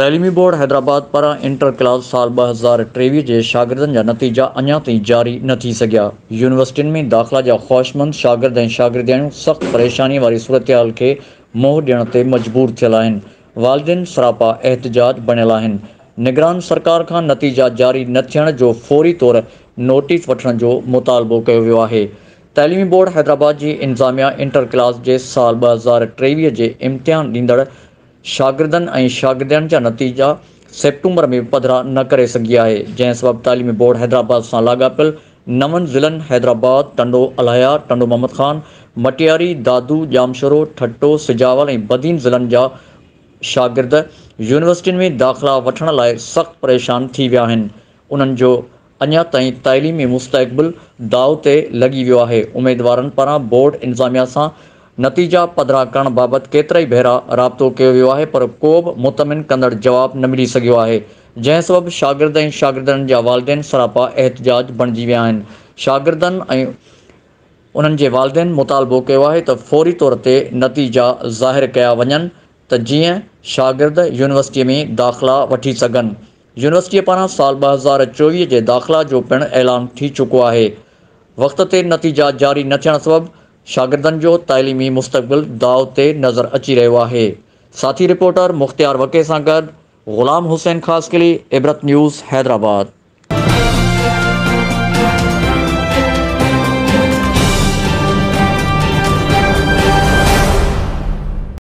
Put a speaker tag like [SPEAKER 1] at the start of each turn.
[SPEAKER 1] तइलीमी बोर्ड हैदराबाद पारां inter class साल 2023 जे शागिर्दनि जा नतीजा अञा ताईं जारी न थी सघिया। यूनिवर्सिटियुनि में दाख़िला जा ख़्वाहिशमंद शागिर्द ऐं शागिर्दियाणियूं सख़्त परेशानी वारी सूरतहाल खे मुंहुं ॾियण ते मजबूर थियल आहिनि। वालिदैन सरापा एहतिजाज बणियल आहिनि। निगरान सरकार खां नतीजा जारी न थियण जो फौरी तौर नोटिस वठण जो मुतालबो कयो वियो आहे। तइलीमी बोर्ड हैदराबाद जी इंतिज़ामिया इंटर क्लास जे साल 2023 जे इम्तिहान ॾींदड़ शागिर्दनि ऐं शागिर्दियाणियुनि जा नतीजा सेप्टेम्बर में पधिरा न करे सघी आहे, जंहिं सबबि तइलीमी बोर्ड हैदराबाद सां लाॻापियल 9 ज़िलनि हैदराबाद, टंडो अलाया, टंडो मोहम्मद खान, मटियारी, दादू, जामशोरो, ठट्टो, सिजावल ऐं बदीन ज़िलनि जा शागिर्द यूनिवर्सिटियुनि में दाख़िला वठण लाइ सख़्त परेशान थी विया आहिनि। उन्हनि जो अञा ताईं तइलीमी मुस्तक़बिल दाव ते लॻी वियो आहे। उमेदवारनि पारां बोर्ड इंतिज़ामिया सां नतीजा पधिरा करण बाबति केतिरा ई भेरा राब्तो कयो वियो आहे, पर को बि मुतमिन कंदड़ जवाबु न मिली सघियो आहे, जंहिं सबबि शागिर्द ऐं शागिर्दनि जा वालिदैन सरापा एहतिजाज बणिजी विया आहिनि। शागिर्दनि ऐं उन्हनि जे वालिदैन मुतालबो कयो आहे त फौरी तौर ते नतीजा ज़ाहिर कया वञनि त जीअं शागिर्द यूनिवर्सिटीअ में दाख़िला वठी सघनि। यूनिवर्सिटीअ पारां साल 2024 जे दाख़िला जो पिणु ऐलान थी चुको आहे। वक़्त ते नतीजा जारी न थियण सबबि शागिर्दनि जो तइलीमी मुस्तक़बिल दाव ते नज़र अची रहियो आहे। साथी रिपोर्टर मुख़्तियार वके सां गॾु ग़ुलाम हुसैन ख़ासकिली, इबरत न्यूज़, हैदराबाद।